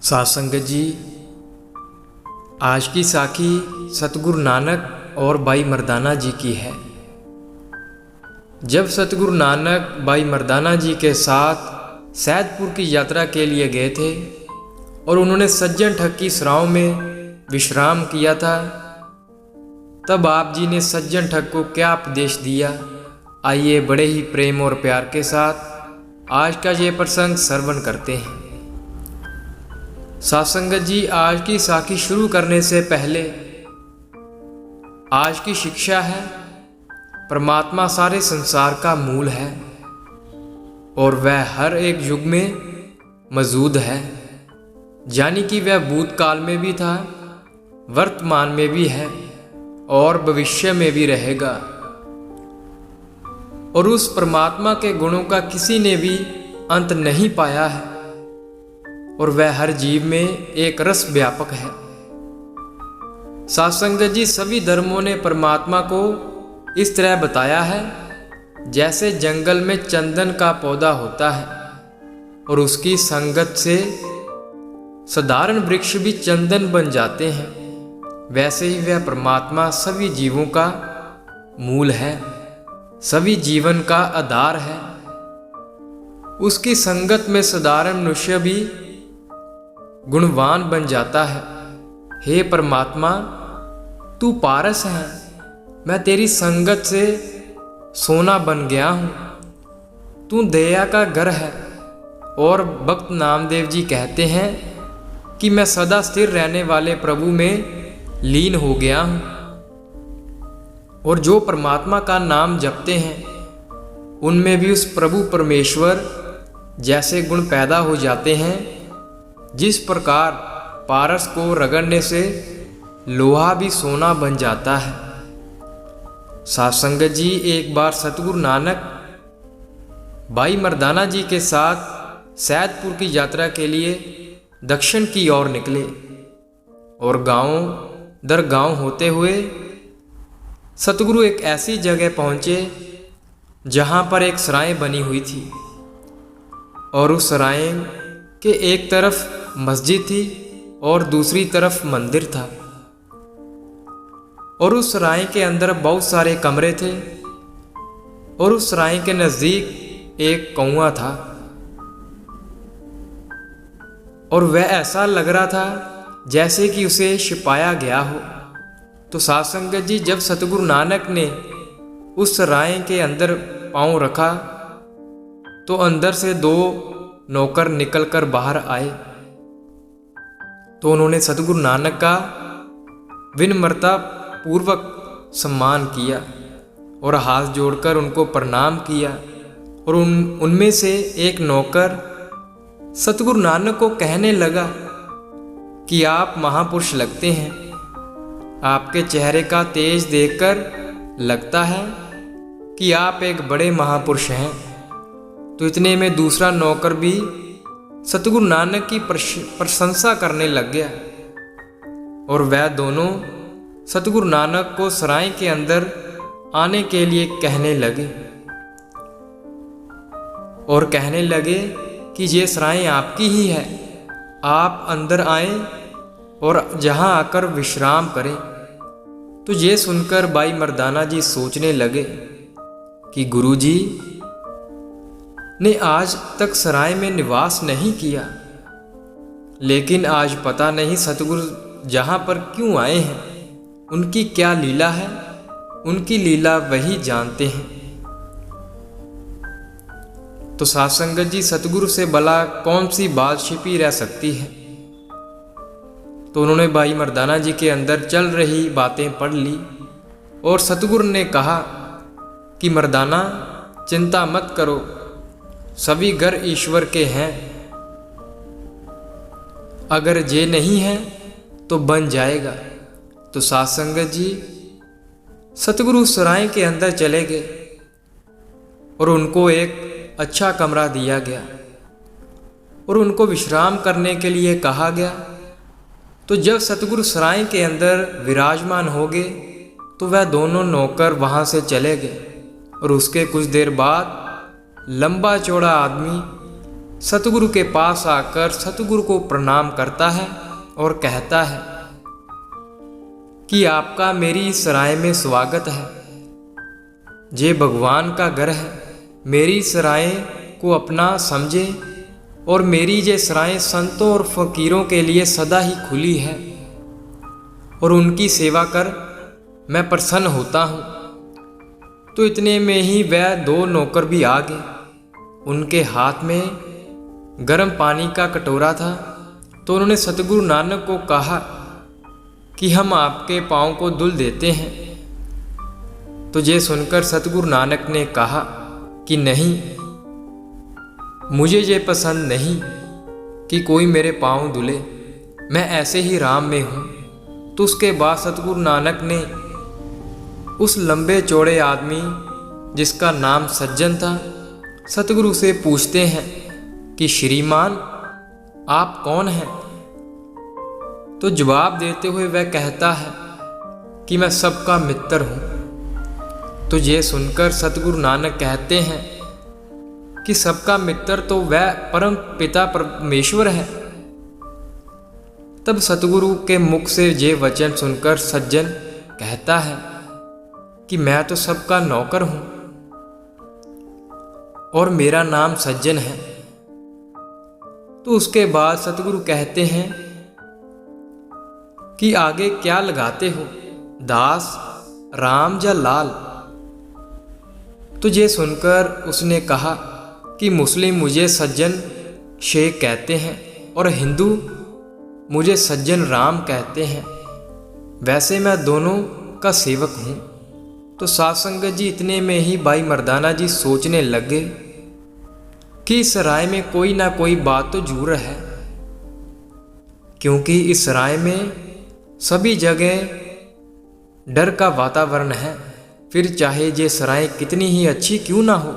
साध संगत जी, आज की साखी सतगुरु नानक और भाई मर्दाना जी की है। जब सतगुरु नानक भाई मर्दाना जी के साथ सैदपुर की यात्रा के लिए गए थे और उन्होंने सज्जन ठग की सराओं में विश्राम किया था, तब आप जी ने सज्जन ठग को क्या उपदेश दिया, आइए बड़े ही प्रेम और प्यार के साथ आज का ये प्रसंग श्रवण करते हैं। साध संगत जी, आज की साखी शुरू करने से पहले आज की शिक्षा है, परमात्मा सारे संसार का मूल है और वह हर एक युग में मौजूद है, यानी कि वह भूतकाल में भी था, वर्तमान में भी है और भविष्य में भी रहेगा। और उस परमात्मा के गुणों का किसी ने भी अंत नहीं पाया है और वह हर जीव में एक रस व्यापक है। साध संगत जी, सभी धर्मों ने परमात्मा को इस तरह बताया है जैसे जंगल में चंदन का पौधा होता है और उसकी संगत से साधारण वृक्ष भी चंदन बन जाते हैं, वैसे ही वह परमात्मा सभी जीवों का मूल है, सभी जीवन का आधार है। उसकी संगत में साधारण मनुष्य भी गुणवान बन जाता है। हे परमात्मा, तू पारस है, मैं तेरी संगत से सोना बन गया हूँ, तू दया का घर है। और भक्त नामदेव जी कहते हैं कि मैं सदा स्थिर रहने वाले प्रभु में लीन हो गया हूँ। और जो परमात्मा का नाम जपते हैं उनमें भी उस प्रभु परमेश्वर जैसे गुण पैदा हो जाते हैं, जिस प्रकार पारस को रगड़ने से लोहा भी सोना बन जाता है। साध संगत जी, एक बार सतगुरु नानक भाई मर्दाना जी के साथ सैदपुर की यात्रा के लिए दक्षिण की ओर निकले और गांव दर गांव होते हुए सतगुरु एक ऐसी जगह पहुंचे जहां पर एक सराय बनी हुई थी और उस सराय के एक तरफ मस्जिद थी और दूसरी तरफ मंदिर था। और उस सराय के अंदर बहुत सारे कमरे थे और उस सराय के नज़दीक एक कुआं था और वह ऐसा लग रहा था जैसे कि उसे छिपाया गया हो। तो साध संगत जी, जब सतगुरु नानक ने उस सराय के अंदर पांव रखा तो अंदर से दो नौकर निकलकर बाहर आए। तो उन्होंने सतगुरु नानक का विनम्रता पूर्वक सम्मान किया और हाथ जोड़कर उनको प्रणाम किया। और उनमें से एक नौकर सतगुरु नानक को कहने लगा कि आप महापुरुष लगते हैं, आपके चेहरे का तेज देखकर लगता है कि आप एक बड़े महापुरुष हैं। तो इतने में दूसरा नौकर भी सतगुरु नानक की प्रशंसा करने लग गया और वह दोनों सतगुरु नानक को सराय के अंदर आने के लिए कहने लगे और कहने लगे कि ये सराय आपकी ही है, आप अंदर आए और जहां आकर विश्राम करें। तो ये सुनकर भाई मर्दाना जी सोचने लगे कि गुरुजी ने आज तक सराय में निवास नहीं किया, लेकिन आज पता नहीं सतगुरु जहाँ पर क्यों आए हैं, उनकी क्या लीला है, उनकी लीला वही जानते हैं। तो साध संगत जी, सतगुरु से भला कौन सी बात छिपी रह सकती है। तो उन्होंने भाई मर्दाना जी के अंदर चल रही बातें पढ़ ली और सतगुरु ने कहा कि मर्दाना, चिंता मत करो, सभी घर ईश्वर के हैं, अगर ये नहीं है तो बन जाएगा। तो साध संगत जी, सतगुरु सराय के अंदर चले गए और उनको एक अच्छा कमरा दिया गया और उनको विश्राम करने के लिए कहा गया। तो जब सतगुरु सराय के अंदर विराजमान हो गए तो वह दोनों नौकर वहाँ से चले गए और उसके कुछ देर बाद लंबा चौड़ा आदमी सतगुरु के पास आकर सतगुरु को प्रणाम करता है और कहता है कि आपका मेरी सराय में स्वागत है। ये भगवान का घर है, मेरी सराय को अपना समझे और मेरी ये सराय संतों और फकीरों के लिए सदा ही खुली है और उनकी सेवा कर मैं प्रसन्न होता हूँ। तो इतने में ही वह 2 नौकर भी आ गए। उनके हाथ में गर्म पानी का कटोरा था। तो उन्होंने सतगुरु नानक को कहा कि हम आपके पाँव को धुल देते हैं। तो ये सुनकर सतगुरु नानक ने कहा कि नहीं, मुझे ये पसंद नहीं कि कोई मेरे पाँव धुले, मैं ऐसे ही राम में हूँ। तो उसके बाद सतगुरु नानक ने उस लंबे चौड़े आदमी जिसका नाम सज्जन था, सतगुरु से पूछते हैं कि श्रीमान आप कौन हैं? तो जवाब देते हुए वह कहता है कि मैं सबका मित्र हूँ। तो ये सुनकर सतगुरु नानक कहते हैं कि सबका मित्र तो वह परम पिता परमेश्वर है। तब सतगुरु के मुख से ये वचन सुनकर सज्जन कहता है कि मैं तो सबका नौकर हूं और मेरा नाम सज्जन है। तो उसके बाद सतगुरु कहते हैं कि आगे क्या लगाते हो, दास, राम या लाल? तो ये सुनकर उसने कहा कि मुस्लिम मुझे सज्जन शेख कहते हैं और हिंदू मुझे सज्जन राम कहते हैं। वैसे मैं दोनों का सेवक हूँ। तो साध संगत जी इतने में ही भाई मर्दाना जी सोचने लगे कि इस राय में कोई ना कोई बात तो जरूर है, क्योंकि इस राय में सभी जगह डर का वातावरण है। फिर चाहे ये सराय कितनी ही अच्छी क्यों ना हो,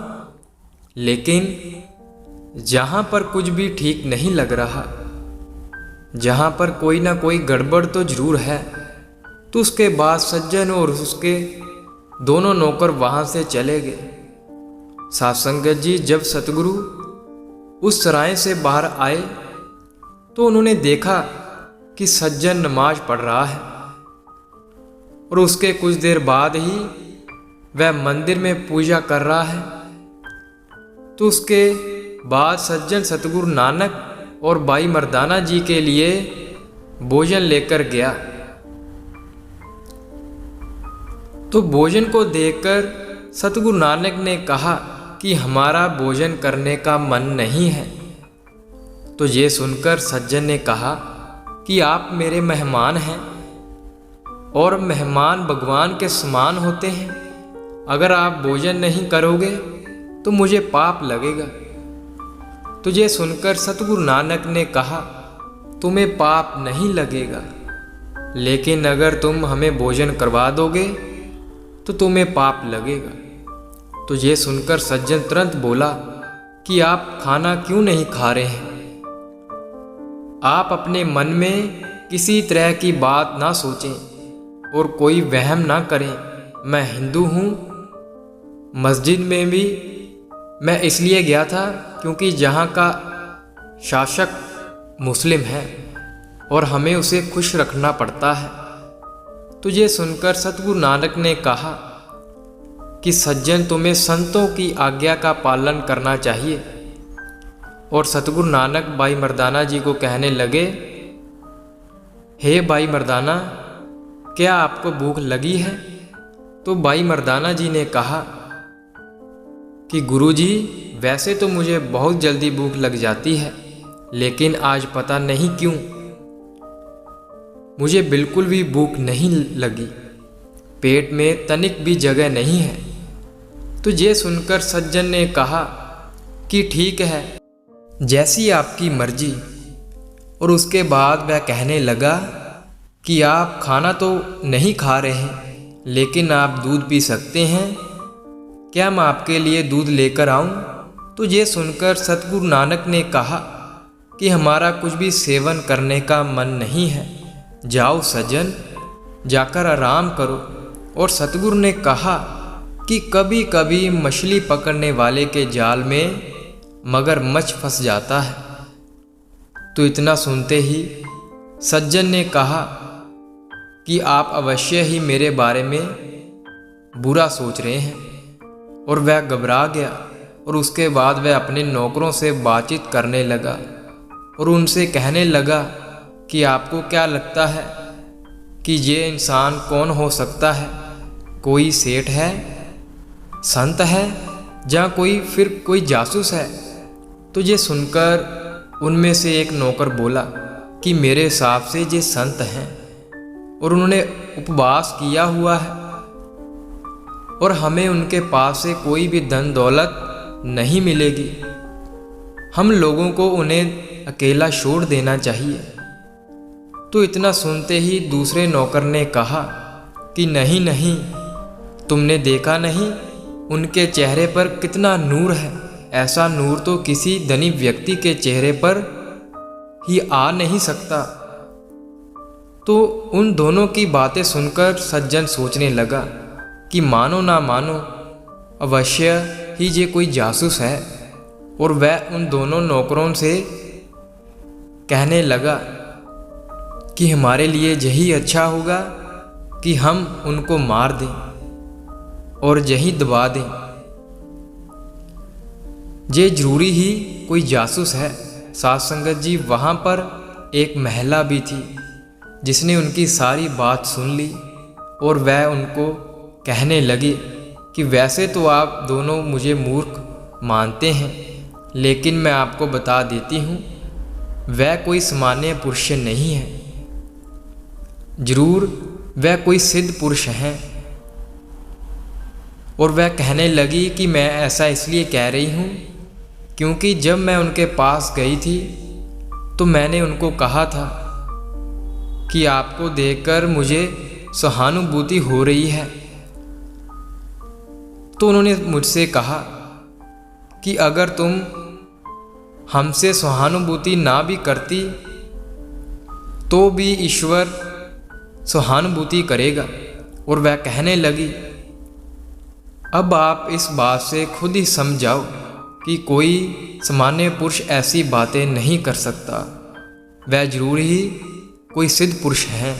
लेकिन जहाँ पर कुछ भी ठीक नहीं लग रहा, जहाँ पर कोई ना कोई गड़बड़ तो जरूर है। तो उसके बाद सज्जन और उसके दोनों नौकर वहाँ से चले गए। साध संगत जी जब सतगुरु उस सराय से बाहर आए तो उन्होंने देखा कि सज्जन नमाज पढ़ रहा है और उसके कुछ देर बाद ही वह मंदिर में पूजा कर रहा है। तो उसके बाद सज्जन सतगुरु नानक और भाई मर्दाना जी के लिए भोजन लेकर गया। तो भोजन को देखकर सतगुरु नानक ने कहा कि हमारा भोजन करने का मन नहीं है। तो ये सुनकर सज्जन ने कहा कि आप मेरे मेहमान हैं और मेहमान भगवान के समान होते हैं। अगर आप भोजन नहीं करोगे तो मुझे पाप लगेगा। तो ये सुनकर सतगुरु नानक ने कहा तुम्हें पाप नहीं लगेगा, लेकिन अगर तुम हमें भोजन करवा दोगे तो तुम्हें पाप लगेगा। तो ये सुनकर सज्जन तुरंत बोला कि आप खाना क्यों नहीं खा रहे हैं? आप अपने मन में किसी तरह की बात ना सोचें और कोई वहम ना करें। मैं हिंदू हूँ। मस्जिद में भी मैं इसलिए गया था क्योंकि जहाँ का शासक मुस्लिम है और हमें उसे खुश रखना पड़ता है। तो ये सुनकर सतगुरु नानक ने कहा कि सज्जन तुम्हें संतों की आज्ञा का पालन करना चाहिए। और सतगुरु नानक भाई मर्दाना जी को कहने लगे, हे भाई मर्दाना, क्या आपको भूख लगी है? तो भाई मर्दाना जी ने कहा कि गुरुजी, वैसे तो मुझे बहुत जल्दी भूख लग जाती है, लेकिन आज पता नहीं क्यों मुझे बिल्कुल भी भूख नहीं लगी। पेट में तनिक भी जगह नहीं है। तो ये सुनकर सज्जन ने कहा कि ठीक है, जैसी आपकी मर्जी। और उसके बाद वह कहने लगा कि आप खाना तो नहीं खा रहे हैं, लेकिन आप दूध पी सकते हैं। क्या मैं आपके लिए दूध लेकर आऊं? तो ये सुनकर सतगुरु नानक ने कहा कि हमारा कुछ भी सेवन करने का मन नहीं है। जाओ सज्जन, जाकर आराम करो। और सतगुरु ने कहा कि कभी कभी मछली पकड़ने वाले के जाल में मगरमच्छ फंस जाता है। तो इतना सुनते ही सज्जन ने कहा कि आप अवश्य ही मेरे बारे में बुरा सोच रहे हैं। और वह घबरा गया और उसके बाद वह अपने नौकरों से बातचीत करने लगा और उनसे कहने लगा कि आपको क्या लगता है कि ये इंसान कौन हो सकता है? कोई सेठ है, संत है, या कोई जासूस है? तो ये सुनकर उनमें से एक नौकर बोला कि मेरे हिसाब से ये संत हैं और उन्होंने उपवास किया हुआ है और हमें उनके पास से कोई भी धन दौलत नहीं मिलेगी। हम लोगों को उन्हें अकेला छोड़ देना चाहिए। तो इतना सुनते ही दूसरे नौकर ने कहा कि नहीं नहीं, तुमने देखा नहीं उनके चेहरे पर कितना नूर है? ऐसा नूर तो किसी धनी व्यक्ति के चेहरे पर ही आ नहीं सकता। तो उन दोनों की बातें सुनकर सज्जन सोचने लगा कि मानो ना मानो अवश्य ही ये कोई जासूस है। और वह उन दोनों नौकरों से कहने लगा कि हमारे लिए यही अच्छा होगा कि हम उनको मार दें और यहीं दबा दें। ये जरूरी ही कोई जासूस है। साध संगत जी, वहाँ पर एक महिला भी थी जिसने उनकी सारी बात सुन ली और वह उनको कहने लगी कि वैसे तो आप दोनों मुझे मूर्ख मानते हैं, लेकिन मैं आपको बता देती हूँ वह कोई सामान्य पुरुष नहीं है। जरूर वह कोई सिद्ध पुरुष हैं। और वह कहने लगी कि मैं ऐसा इसलिए कह रही हूँ क्योंकि जब मैं उनके पास गई थी तो मैंने उनको कहा था कि आपको देखकर मुझे सहानुभूति हो रही है। तो उन्होंने मुझसे कहा कि अगर तुम हमसे सहानुभूति ना भी करती तो भी ईश्वर सहानुभूति करेगा। और वह कहने लगी, अब आप इस बात से खुद ही समझाओ कि कोई सामान्य पुरुष ऐसी बातें नहीं कर सकता, वह जरूर ही कोई सिद्ध पुरुष हैं।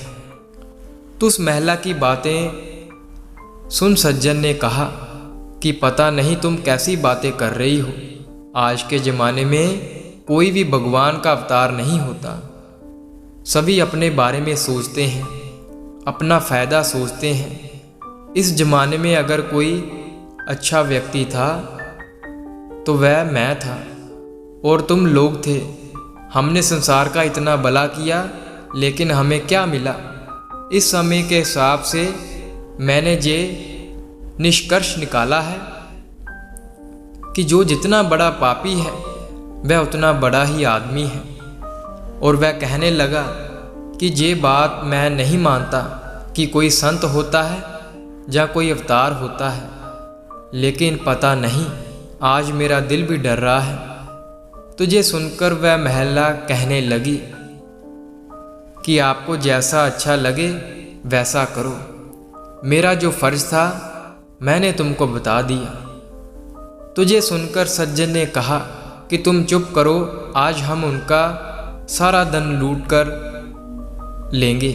तो उस महिला की बातें सुन सज्जन ने कहा कि पता नहीं तुम कैसी बातें कर रही हो। आज के ज़माने में कोई भी भगवान का अवतार नहीं होता। सभी अपने बारे में सोचते हैं, अपना फ़ायदा सोचते हैं। इस ज़माने में अगर कोई अच्छा व्यक्ति था तो वह मैं था और तुम लोग थे। हमने संसार का इतना भला किया, लेकिन हमें क्या मिला? इस समय के हिसाब से मैंने ये निष्कर्ष निकाला है कि जो जितना बड़ा पापी है वह उतना बड़ा ही आदमी है। और वह कहने लगा कि ये बात मैं नहीं मानता कि कोई संत होता है या कोई अवतार होता है, लेकिन पता नहीं आज मेरा दिल भी डर रहा है। तो ये सुनकर वह महिला कहने लगी कि आपको जैसा अच्छा लगे वैसा करो। मेरा जो फर्ज था मैंने तुमको बता दिया। तो ये सुनकर सज्जन ने कहा कि तुम चुप करो, आज हम उनका सारा धन लूट कर लेंगे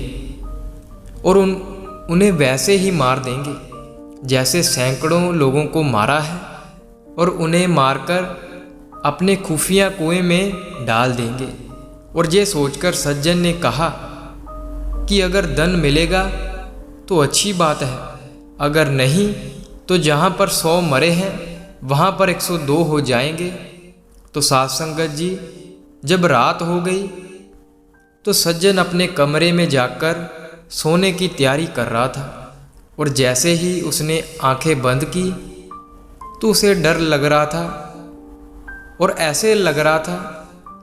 और उन्हें वैसे ही मार देंगे जैसे सैकड़ों लोगों को मारा है, और उन्हें मारकर अपने खुफिया कुएं में डाल देंगे। और ये सोचकर सज्जन ने कहा कि अगर धन मिलेगा तो अच्छी बात है, अगर नहीं तो जहाँ पर 100 मरे हैं वहाँ पर 102 हो जाएंगे। तो साध संगत जी, जब रात हो गई तो सज्जन अपने कमरे में जाकर सोने की तैयारी कर रहा था। और जैसे ही उसने आंखें बंद की तो उसे डर लग रहा था और ऐसे लग रहा था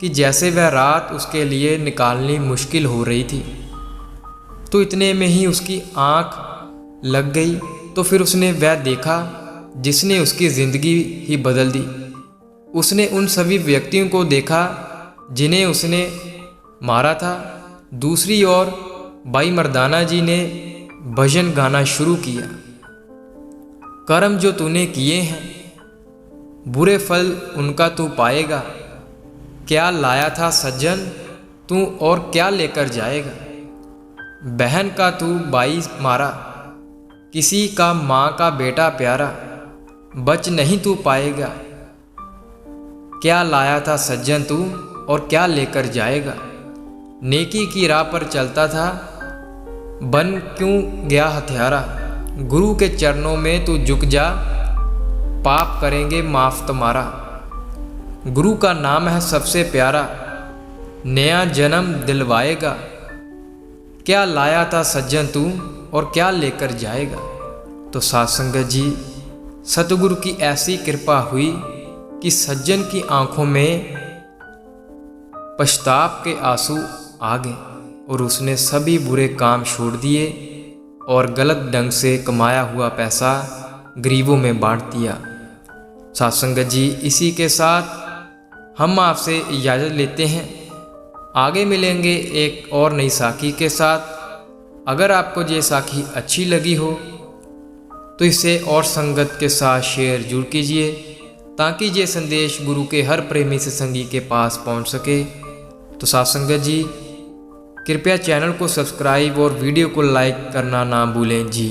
कि जैसे वह रात उसके लिए निकालनी मुश्किल हो रही थी। तो इतने में ही उसकी आंख लग गई। तो फिर उसने वह देखा जिसने उसकी ज़िंदगी ही बदल दी। उसने उन सभी व्यक्तियों को देखा जिन्हें उसने मारा था। दूसरी ओर भाई मर्दाना जी ने भजन गाना शुरू किया। कर्म जो तूने किए हैं बुरे फल उनका तू पाएगा। क्या लाया था सज्जन तू और क्या लेकर जाएगा। बहन का तू भाई मारा, किसी का माँ का बेटा प्यारा, बच नहीं तू पाएगा। क्या लाया था सज्जन तू और क्या लेकर जाएगा। नेकी की राह पर चलता था, बन क्यों गया हत्यारा। गुरु के चरणों में तू झुक जा, पाप करेंगे माफ तुम्हारा। गुरु का नाम है सबसे प्यारा, नया जन्म दिलवाएगा। क्या लाया था सज्जन तू और क्या लेकर जाएगा। तो साध संगत जी, सतगुरु की ऐसी कृपा हुई कि सज्जन की आंखों में पछताप के आंसू आ गए और उसने सभी बुरे काम छोड़ दिए और गलत ढंग से कमाया हुआ पैसा गरीबों में बांट दिया। साध संगत जी, इसी के साथ हम आपसे इजाज़त लेते हैं। आगे मिलेंगे एक और नई साखी के साथ। अगर आपको ये साखी अच्छी लगी हो तो इसे और संगत के साथ शेयर जरूर कीजिए, ताकि ये संदेश गुरु के हर प्रेमी सत्संगी के पास पहुंच सके। तो साध संगत जी, कृपया चैनल को सब्सक्राइब और वीडियो को लाइक करना ना भूलें जी।